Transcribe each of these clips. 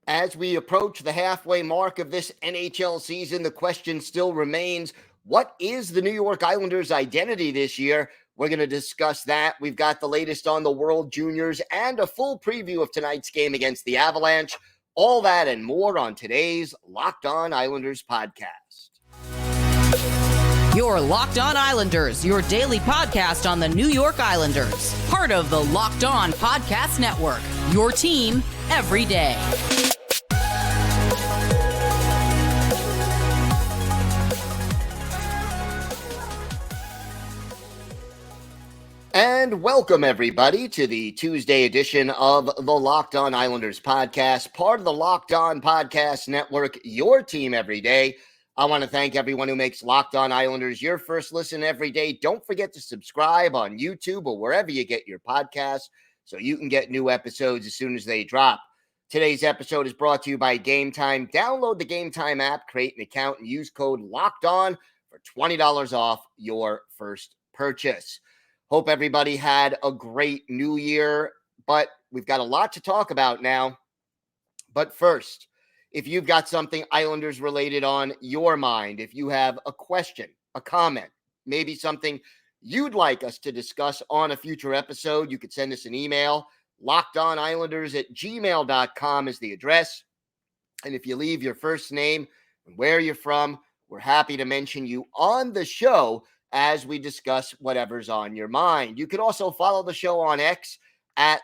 As we approach the halfway mark of this NHL season, the question still remains, what is the New York Islanders' identity this year? We're going to discuss that. We've got the latest on the World Juniors and a full preview of tonight's game against the Avalanche. All that and more on today's Locked On Islanders podcast. Your Locked On Islanders, your daily podcast on the New York Islanders. Part of the Locked On Podcast Network, your team every day. And welcome, everybody, to the Tuesday edition of the Locked On Islanders podcast, part of the Locked On Podcast Network, your team every day. I want to thank everyone who makes Locked On Islanders your first listen every day. Don't forget to subscribe on YouTube or wherever you get your podcasts so you can get new episodes as soon as they drop. Today's episode is brought to you by Gametime. Download the Gametime app, create an account, and use code LOCKEDON for $20 off your first purchase. Hope everybody had a great new year, but we've got a lot to talk about now. But first, if you've got something Islanders related on your mind, if you have a question, a comment, maybe something you'd like us to discuss on a future episode, you could send us an email. LockedOnIslanders@gmail.com is the address. And if you leave your first name and where you're from, we're happy to mention you on the show as we discuss whatever's on your mind. You could also follow the show on X at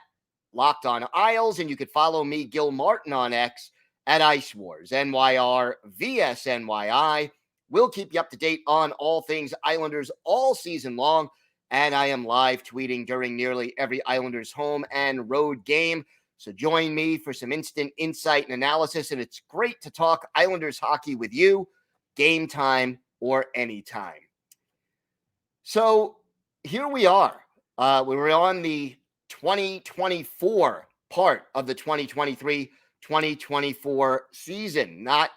Locked On Isles, and you could follow me, Gil Martin, on X at Ice Wars, NYR_VSNYI. We'll keep you up to date on all things Islanders all season long, and I am live tweeting during nearly every Islanders home and road game. So join me for some instant insight and analysis, and it's great to talk Islanders hockey with you, game time or anytime. So here we are. We were on the 2024 part of the 2023-2024 season. Not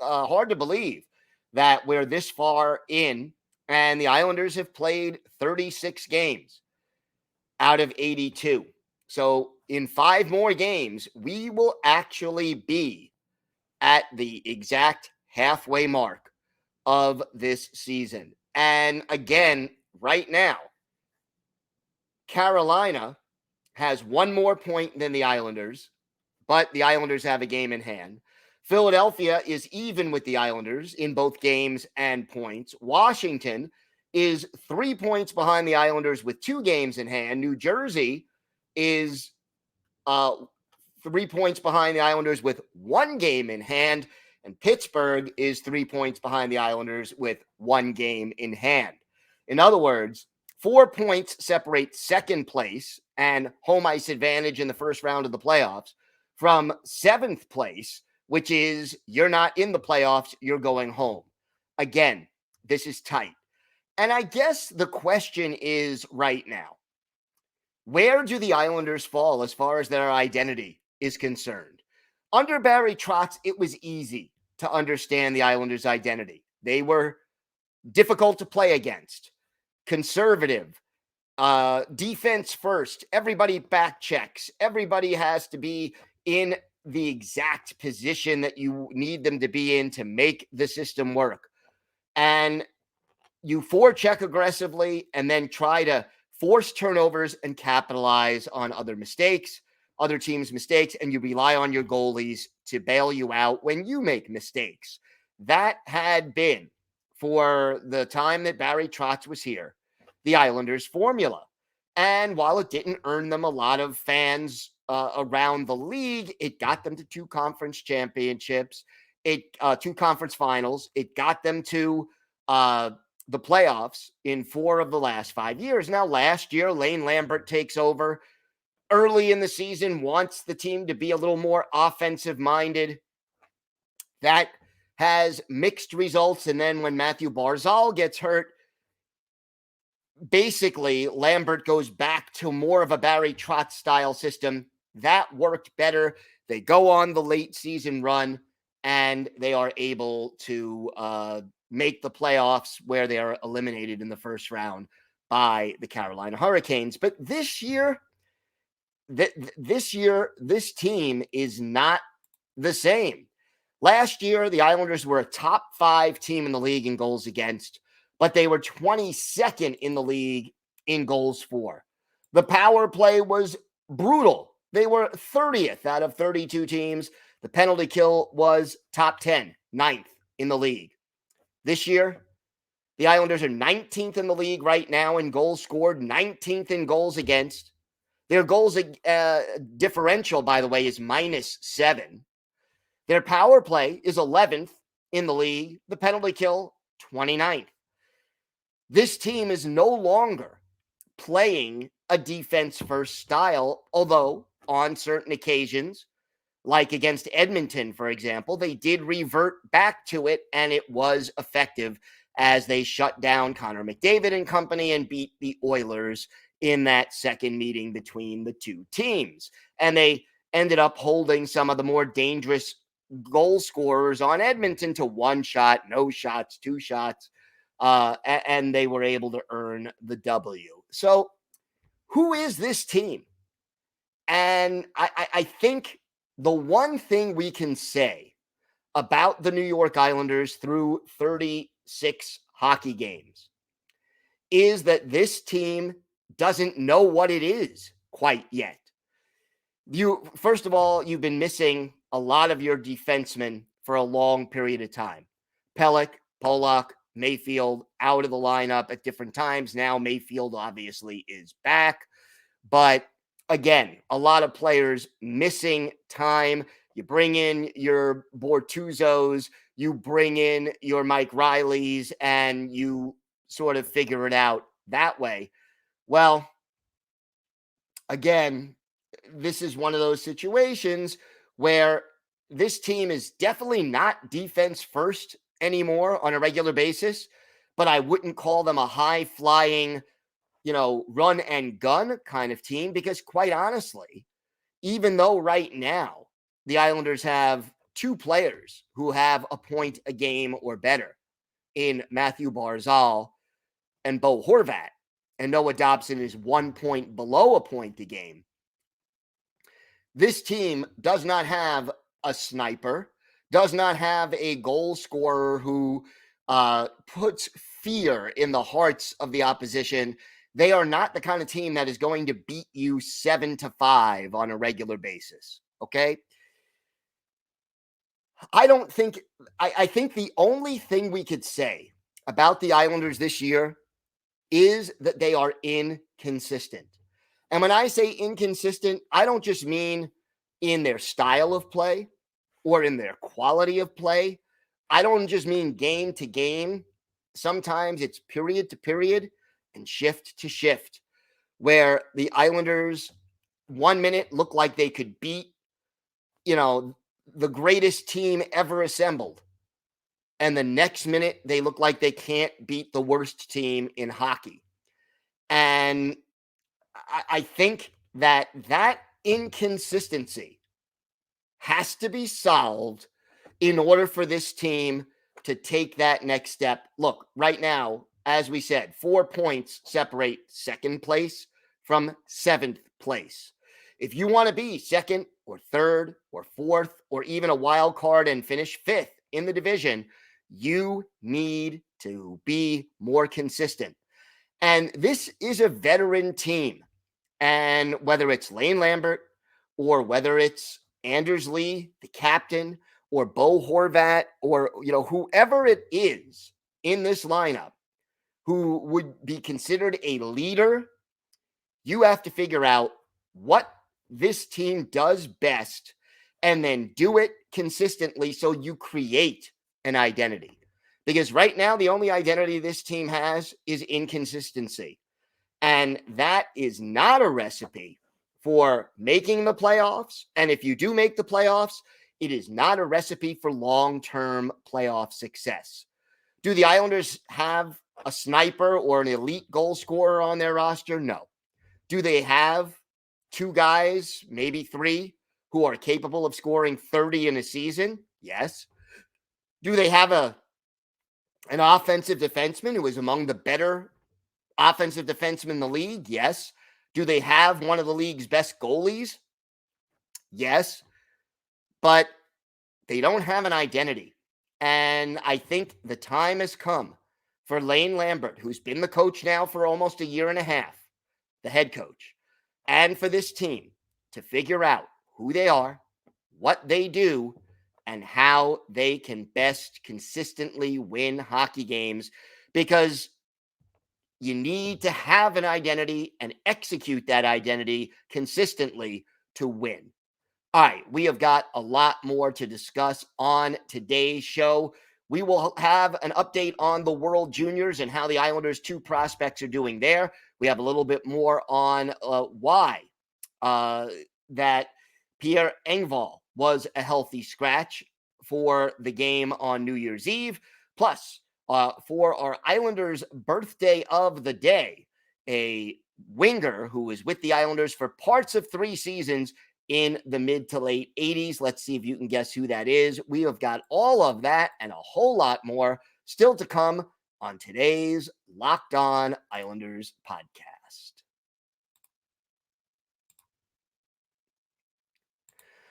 hard to believe that we're this far in, and the Islanders have played 36 games out of 82. So in 5 more games, we will actually be at the exact halfway mark of this season. And again, right now, Carolina has 1 more point than the Islanders, but the Islanders have a game in hand. Philadelphia is even with the Islanders in both games and points. Washington is 3 points behind the Islanders with 2 games in hand. New Jersey is 3 points behind the Islanders with 1 game in hand. And Pittsburgh is 3 points behind the Islanders with 1 game in hand. In other words, 4 points separate second place and home ice advantage in the first round of the playoffs from 7th place, which is you're not in the playoffs, you're going home. Again, this is tight. And I guess the question is right now, where do the Islanders fall as far as their identity is concerned? Under Barry Trotz, it was easy to understand the Islanders' identity. They were difficult to play against, conservative, defense first, everybody back checks, everybody has to be in the exact position that you need them to be in to make the system work. And you forecheck aggressively and then try to force turnovers and capitalize on other teams' mistakes, and you rely on your goalies to bail you out when you make mistakes. That had been, for the time that Barry Trotz was here, the Islanders' formula. And while it didn't earn them a lot of fans around the league, it got them to 2 conference championships, 2 conference finals. It got them to the playoffs in 4 of the last 5 years. Now, last year, Lane Lambert takes over early in the season, wants the team to be a little more offensive-minded. That has mixed results. And then when Matthew Barzal gets hurt, basically Lambert goes back to more of a Barry Trotz-style system. That worked better. They go on the late season run, and they are able to make the playoffs where they are eliminated in the first round by the Carolina Hurricanes. But this year, this team is not the same. Last year, the Islanders were a top 5 team in the league in goals against, but they were 22nd in the league in goals for. The power play was brutal. They were 30th out of 32 teams. The penalty kill was top 10, 9th in the league. This year, the Islanders are 19th in the league right now in goals scored, 19th in goals against. Their goals differential, by the way, is -7. Their power play is 11th in the league. The penalty kill, 29th. This team is no longer playing a defense-first style, although on certain occasions, like against Edmonton, for example, they did revert back to it, and it was effective as they shut down Connor McDavid and company and beat the Oilers in that second meeting between the two teams. And they ended up holding some of the more dangerous goal scorers on Edmonton to 1 shot, no shots, 2 shots, and they were able to earn the W. So who is this team? And I think the one thing we can say about the New York Islanders through 36 hockey games is that this team doesn't know what it is quite yet. First of all, you've been missing a lot of your defensemen for a long period of time. Pelech, Polak, Mayfield out of the lineup at different times. Now Mayfield obviously is back. But again, a lot of players missing time. You bring in your Bortuzos, you bring in your Mike Rileys, and you sort of figure it out that way. Well, again, this is one of those situations where this team is definitely not defense first anymore on a regular basis, but I wouldn't call them a high-flying, run and gun kind of team because, quite honestly, even though right now the Islanders have 2 players who have a point a game or better in Matthew Barzal and Bo Horvat, and Noah Dobson is 1 point below a point a game, this team does not have a sniper, does not have a goal scorer who puts fear in the hearts of the opposition. They are not the kind of team that is going to beat you 7-5 on a regular basis. Okay. I think the only thing we could say about the Islanders this year is that they are inconsistent. And when I say inconsistent, I don't just mean in their style of play or in their quality of play. I don't just mean game to game. Sometimes it's period to period and shift to shift, where the Islanders 1 minute look like they could beat, the greatest team ever assembled. And the next minute they look like they can't beat the worst team in hockey. And I think that inconsistency has to be solved in order for this team to take that next step. Look, right now, as we said, 4 points separate second place from 7th place. If you want to be second or third or fourth or even a wild card and finish 5th in the division, you need to be more consistent. And this is a veteran team. And whether it's Lane Lambert or whether it's Anders Lee, the captain, or Bo Horvat, or whoever it is in this lineup who would be considered a leader, you have to figure out what this team does best and then do it consistently so you create an identity. Because right now, the only identity this team has is inconsistency. And that is not a recipe for making the playoffs. And if you do make the playoffs, it is not a recipe for long-term playoff success. Do the Islanders have a sniper or an elite goal scorer on their roster? No. Do they have 2 guys, maybe 3, who are capable of scoring 30 in a season? Yes. Do they have an offensive defenseman who is among the better offensive defensemen in the league? Yes. Do they have one of the league's best goalies? Yes. But They don't have an identity. And I think the time has come for Lane Lambert, who's been the coach now for almost a year and a half, the head coach, and for this team to figure out who they are, what they do, and how they can best consistently win hockey games, because you need to have an identity and execute that identity consistently to win. All right, we have got a lot more to discuss on today's show. We will have an update on the World Juniors and how the Islanders' 2 prospects are doing there. We have a little bit more on why that Pierre Engvall was a healthy scratch for the game on New Year's Eve. Plus, for our Islanders' birthday of the day, a winger who was with the Islanders for parts of 3 seasons in the mid to late 80s. Let's see if you can guess who that is. We have got all of that and a whole lot more still to come on today's Locked On Islanders podcast.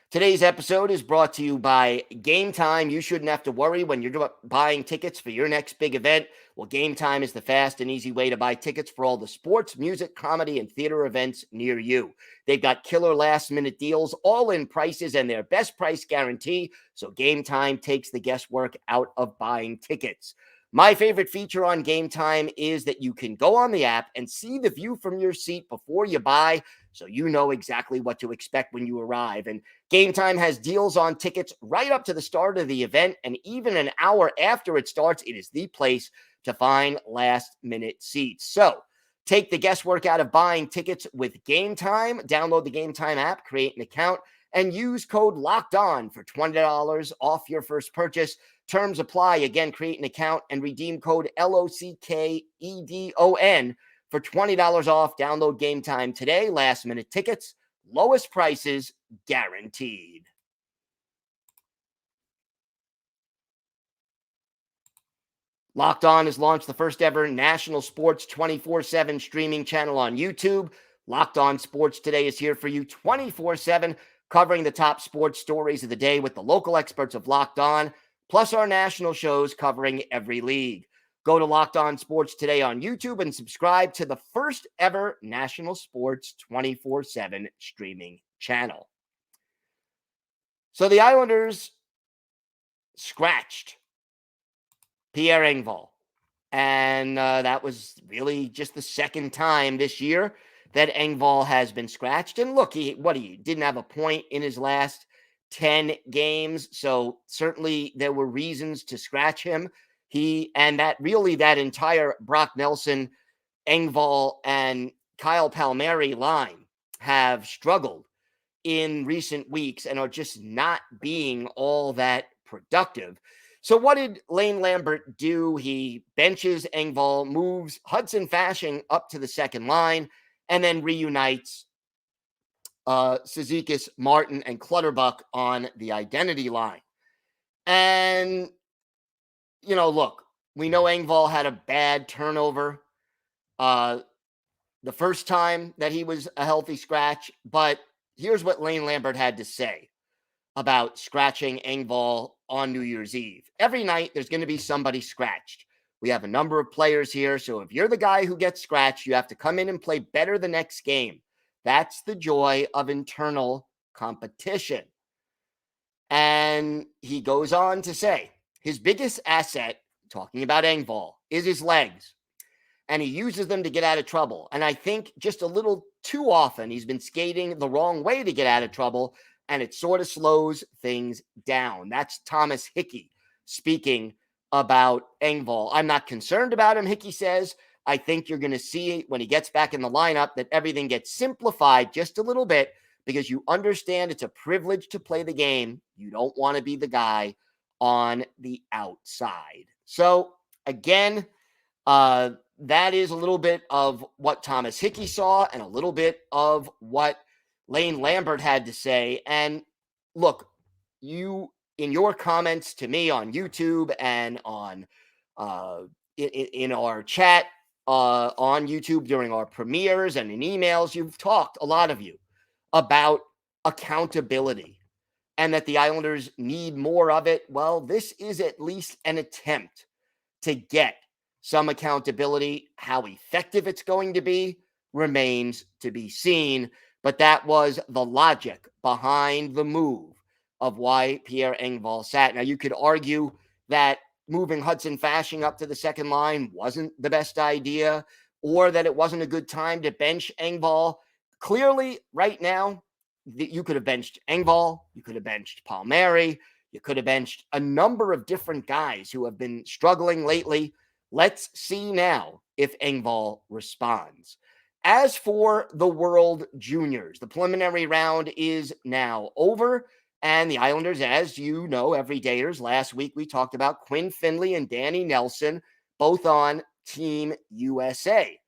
Today's episode is brought to you by Gametime. You shouldn't have to worry when you're buying tickets for your next big event. Well, Gametime is the fast and easy way to buy tickets for all the sports, music, comedy, and theater events near you. They've got killer last-minute deals, all-in prices, and their best price guarantee, so Gametime takes the guesswork out of buying tickets. My favorite feature on Gametime is that you can go on the app and see the view from your seat before you buy, so you know exactly what to expect when you arrive. And Gametime has deals on tickets right up to the start of the event, and even an hour after it starts, it is the place to find last-minute seats. So take the guesswork out of buying tickets with Gametime. Download the Gametime app, create an account, and use code LOCKEDON for $20 off your first purchase. Terms apply. Again, create an account and redeem code LOCKEDON for $20 off. Download Gametime today. Last-minute tickets, lowest prices guaranteed. Locked On has launched the first ever national sports 24/7 streaming channel on YouTube. Locked On Sports Today is here for you 24/7, covering the top sports stories of the day with the local experts of Locked On, plus our national shows covering every league. Go to Locked On Sports Today on YouTube and subscribe to the first ever national sports 24/7 streaming channel. So the Islanders scratched Pierre Engvall, and that was really just the second time this year that Engvall has been scratched. And look, he didn't have a point in his last 10 games, so certainly there were reasons to scratch him. That entire Brock Nelson, Engvall, and Kyle Palmieri line have struggled in recent weeks and are just not being all that productive. So what did Lane Lambert do? He benches Engvall, moves Hudson Fasching up to the second line, and then reunites Cizikas, Martin, and Clutterbuck on the identity line. And, look, we know Engvall had a bad turnover the first time that he was a healthy scratch, but here's what Lane Lambert had to say about scratching Engvall on New Year's Eve. Every night, there's going to be somebody scratched. We have a number of players here, so if you're the guy who gets scratched, you have to come in and play better the next game. That's the joy of internal competition. And he goes on to say, his biggest asset, talking about Engvall, is his legs. And he uses them to get out of trouble. And I think just a little too often, he's been skating the wrong way to get out of trouble, and it sort of slows things down. That's Thomas Hickey speaking about Engvall. I'm not concerned about him, Hickey says. I think you're going to see when he gets back in the lineup that everything gets simplified just a little bit, because you understand it's a privilege to play the game. You don't want to be the guy on the outside. So again, that is a little bit of what Thomas Hickey saw and a little bit of what Lane Lambert had to say. And look, you, in your comments to me on YouTube and on in our chat on YouTube during our premieres and in emails, you've talked, a lot of you, about accountability and that the Islanders need more of it. Well, this is at least an attempt to get some accountability. How effective it's going to be remains to be seen. But that was the logic behind the move of why Pierre Engvall sat. Now, you could argue that moving Hudson Fasching up to the second line wasn't the best idea, or that it wasn't a good time to bench Engvall. Clearly, right now, you could have benched Engvall, you could have benched Palmieri, you could have benched a number of different guys who have been struggling lately. Let's see now if Engvall responds. As for the World Juniors, the preliminary round is now over. And the Islanders, as you know, everydayers, last week we talked about Quinn, Finley, and Danny Nelson, both on Team USA.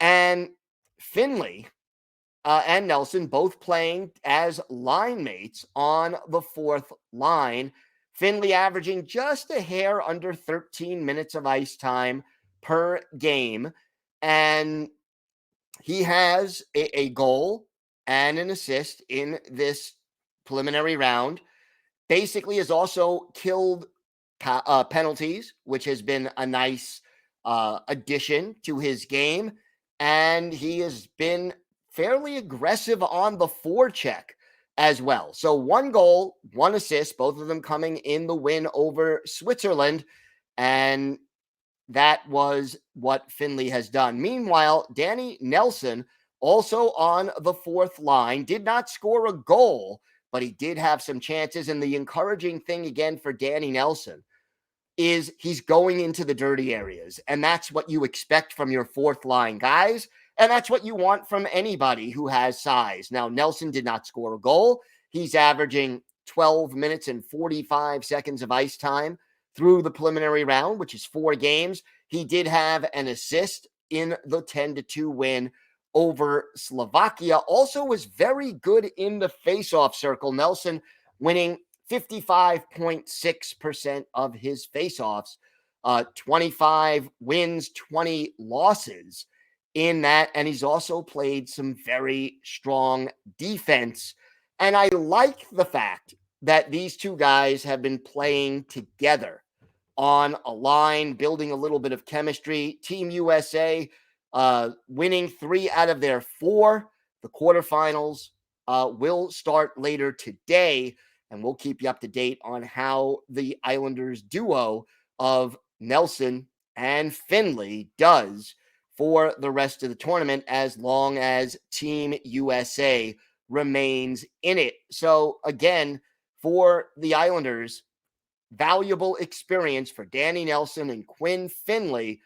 And Finley and Nelson both playing as line mates on the fourth line. Finley averaging just a hair under 13 minutes of ice time per game. And he has a goal and an assist in this preliminary round. Basically has also killed penalties, which has been a nice addition to his game. And he has been fairly aggressive on the forecheck as well. So 1 goal, 1 assist, both of them coming in the win over Switzerland. And that was what Finley has done. Meanwhile, Danny Nelson, also on the fourth line, did not score a goal, but he did have some chances. And the encouraging thing again for Danny Nelson is he's going into the dirty areas. And that's what you expect from your fourth line guys. And that's what you want from anybody who has size. Now, Nelson did not score a goal. He's averaging 12 minutes and 45 seconds of ice time through the preliminary round, which is 4 games. He did have an assist in the 10-2 win over Slovakia. Also was very good in the faceoff circle. Nelson winning 55.6% of his faceoffs, 25 wins, 20 losses in that. And he's also played some very strong defense. And I like the fact that these two guys have been playing together on a line, building a little bit of chemistry. Team USA winning 3 out of their 4. The quarterfinals will start later today, and we'll keep you up to date on how the Islanders duo of Nelson and Finley does for the rest of the tournament, as long as Team USA remains in it. So again, for the Islanders, valuable experience for Danny Nelson and Quinn Finley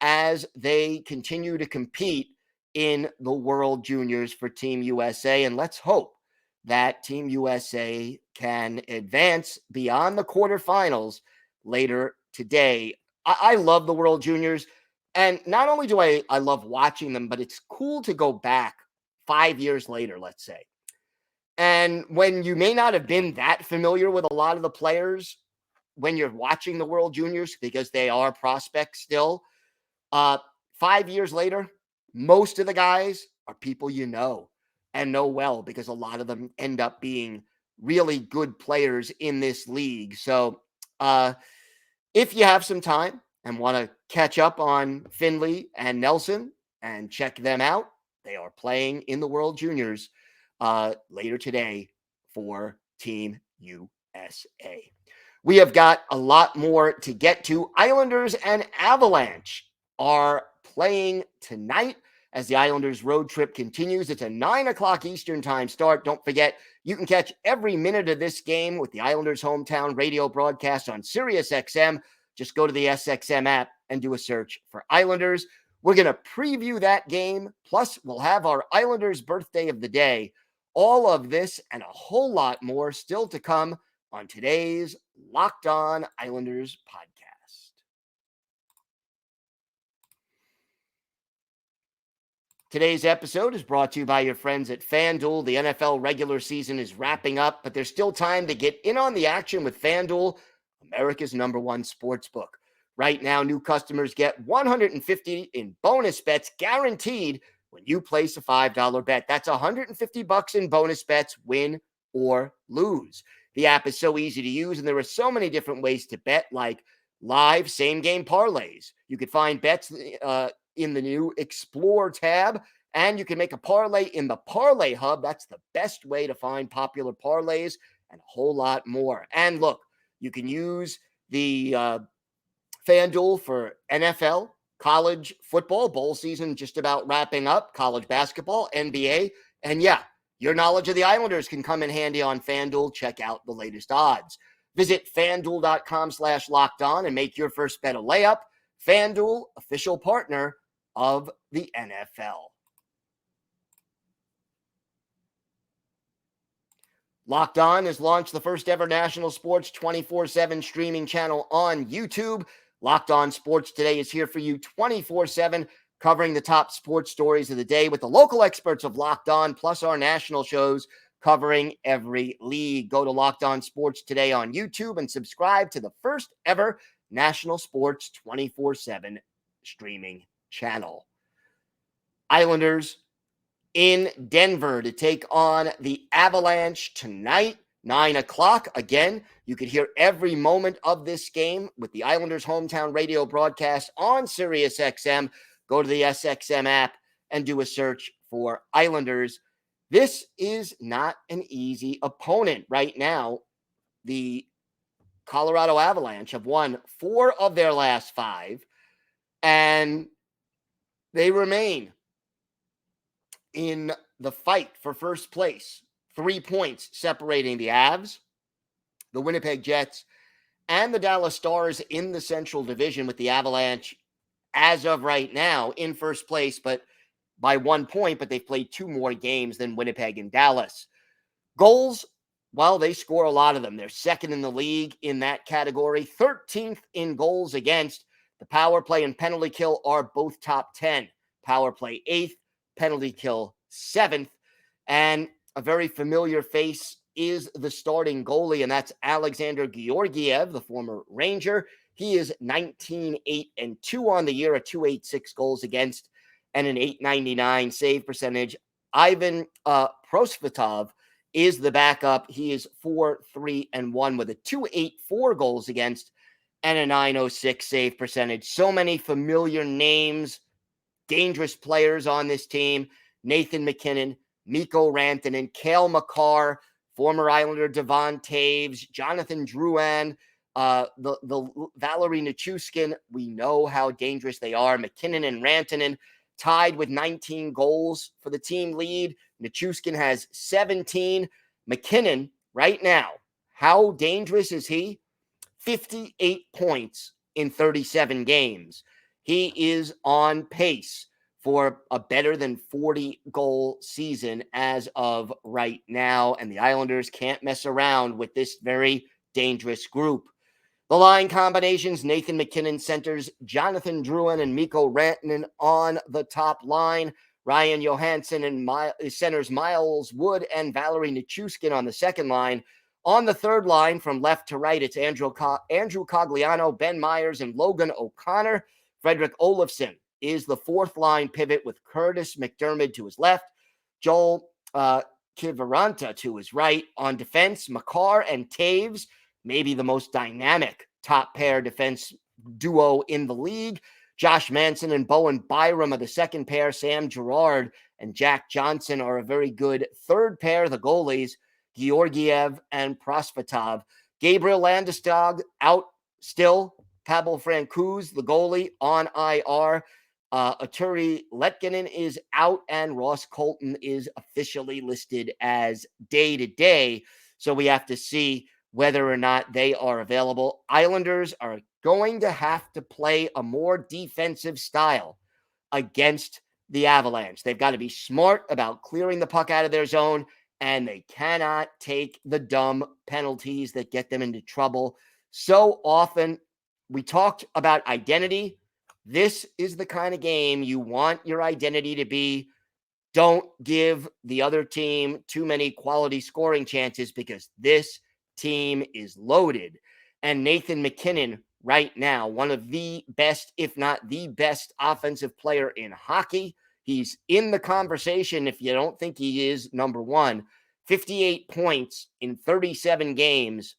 as they continue to compete in the World Juniors for Team USA. And let's hope that Team USA can advance beyond the quarterfinals later today. I love the World Juniors. And not only do I love watching them, but it's cool to go back 5 years later, let's say. And when you may not have been that familiar with a lot of the players when you're watching the World Juniors, because they are prospects still, 5 years later, most of the guys are people you know and know well, because a lot of them end up being really good players in this league. So if you have some time and want to catch up on Finley and Nelson and check them out, they are playing in the World Juniors later today for Team USA. We have got a lot more to get to. Islanders and Avalanche are playing tonight as the Islanders road trip continues. It's a 9 o'clock Eastern time start. Don't forget, you can catch every minute of this game with the Islanders hometown radio broadcast on SiriusXM. Just go to the SXM app and do a search for Islanders. We're going to preview that game. Plus, we'll have our Islanders birthday of the day. All of this and a whole lot more still to come on today's Locked On Islanders podcast. Today's episode is brought to you by your friends at FanDuel. The NFL regular season is wrapping up, but there's still time to get in on the action with FanDuel, America's #1 sportsbook. Right now, new customers get $150 in bonus bets guaranteed when you place a $5 bet. That's $150 in bonus bets, win or lose. The app is so easy to use, and there are so many different ways to bet, like live same-game parlays. You could find bets in the new Explore tab, and you can make a parlay in the Parlay Hub. That's the best way to find popular parlays and a whole lot more. And look, you can use the FanDuel for NFL, college football, bowl season just about wrapping up, college basketball, NBA, and yeah, your knowledge of the Islanders can come in handy on FanDuel. Check out the latest odds. Visit FanDuel.com/lockedon and make your first bet a layup. FanDuel, official partner of the NFL. Locked On has launched the first ever national sports 24/7 streaming channel on YouTube. Locked On Sports Today is here for you 24/7, covering the top sports stories of the day with the local experts of Locked On, plus our national shows covering every league. Go to Locked On Sports Today on YouTube and subscribe to the first ever national sports 24/7 streaming channel. Islanders in Denver to take on the Avalanche tonight, 9 o'clock. Again, you could hear every moment of this game with the Islanders' hometown radio broadcast on SiriusXM. Go to the SXM app and do a search for Islanders. This is not an easy opponent right now. The Colorado Avalanche have won 4 of their last 5, and they remain in the fight for first place. 3 points separating the Avs, the Winnipeg Jets, and the Dallas Stars in the Central Division, with the Avalanche as of right now in first place, but by 1 point, but they've played 2 more games than Winnipeg and Dallas. Goals, well, they score a lot of them. They're second in the league in that category, 13th in goals against. The power play and penalty kill are both top 10. Power play 8th, penalty kill 7th. And a very familiar face is the starting goalie, and that's Alexander Georgiev, the former Ranger. He is 19-8-2 on the year, a 286 goals against and an 899 save percentage. Ivan Prosvetov is the backup. He is 4-3-1 with a 284 goals against and a 906 save percentage. So many familiar names, dangerous players on this team. Nathan MacKinnon, Mikko Rantanen, Cale Makar, former Islander Devon Taves, Jonathan Drouin, the Valerie Nichushkin. We know how dangerous they are. McKinnon and Rantanen tied with 19 goals for the team lead. Nichushkin has 17. McKinnon, right now, how dangerous is he? 58 points in 37 games. He is on pace for a better than 40-goal season as of right now, and the Islanders can't mess around with this very dangerous group. The line combinations: Nathan MacKinnon centers Jonathan Drouin and Mikko Rantanen on the top line. Ryan Johansson and centers Miles Wood and Valerie Nichushkin on the second line. On the third line, from left to right, it's Andrew Cogliano, Ben Myers, and Logan O'Connor. Frederick Olofsson is the fourth line pivot with Curtis McDermott to his left, Joel Kiviranta to his right. On defense, Makar and Taves, maybe the most dynamic top pair defense duo in the league. Josh Manson and Bowen Byram are the second pair. Sam Girard and Jack Johnson are a very good third pair. The goalies, Georgiev and Prosvetov. Gabriel Landeskog out still. Pavel Francouz, the goalie, on IR. Arturi Letkinen is out, and Ross Colton is officially listed as day-to-day. So we have to see whether or not they are available. Islanders are going to have to play a more defensive style against the Avalanche. They've got to be smart about clearing the puck out of their zone, and they cannot take the dumb penalties that get them into trouble so often. We talked about identity. This is the kind of game you want your identity to be. Don't give the other team too many quality scoring chances, because this team is loaded. And Nathan MacKinnon, right now, one of the best, if not the best offensive player in hockey. He's in the conversation if you don't think he is number one. 58 points in 37 games.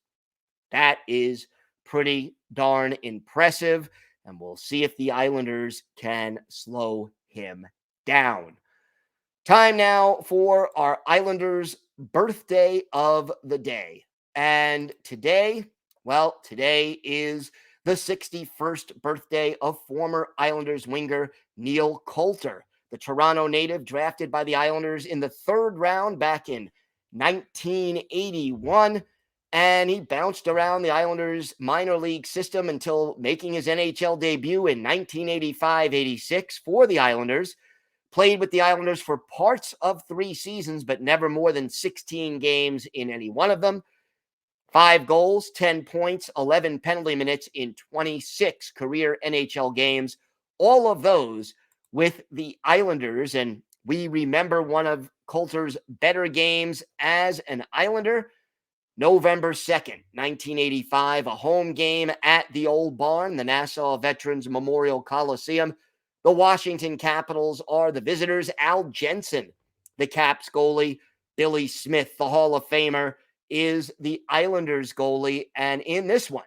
That is pretty darn impressive. And we'll see if the Islanders can slow him down. Time now for our Islanders birthday of the day. And today is the 61st birthday of former Islanders winger Neil Coulter, the Toronto native drafted by the Islanders in the third round back in 1981. And he bounced around the Islanders minor league system until making his NHL debut in 1985-86 for the Islanders. Played with the Islanders for parts of 3 seasons, but never more than 16 games in any one of them. 5 goals, 10 points, 11 penalty minutes in 26 career NHL games. All of those with the Islanders. And we remember one of Coulter's better games as an Islander. November 2nd, 1985, a home game at the Old Barn, the Nassau Veterans Memorial Coliseum. The Washington Capitals are the visitors. Al Jensen, the Caps goalie. Billy Smith, the Hall of Famer, is the Islanders goalie. And in this one,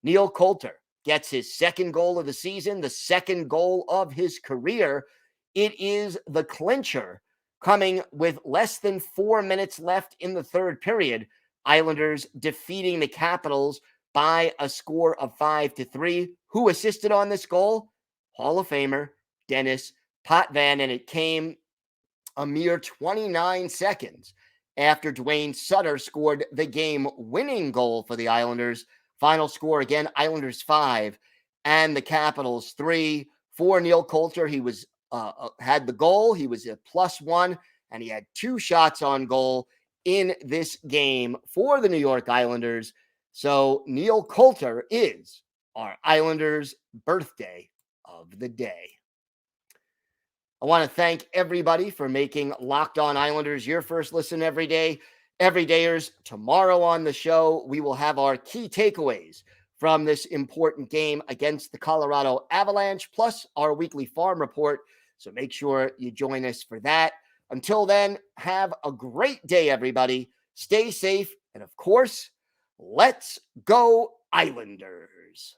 Neil Coulter gets his second goal of the season, the second goal of his career. It is the clincher coming with less than 4 minutes left in the third period. Islanders defeating the Capitals by a score of 5-3. Who assisted on this goal? Hall of Famer Dennis Potvin, and it came a mere 29 seconds after Dwayne Sutter scored the game-winning goal for the Islanders. Final score again, Islanders 5 and the Capitals 3. For Neil Coulter, he was had the goal. He was a +1, and he had 2 shots on goal in this game for the New York Islanders. So Neil Coulter is our Islanders birthday of the day. I want to thank everybody for making Locked On Islanders your first listen every day. Everydayers, tomorrow on the show, we will have our key takeaways from this important game against the Colorado Avalanche, plus our weekly farm report. So make sure you join us for that. Until then, have a great day, everybody. Stay safe. And of course, let's go Islanders.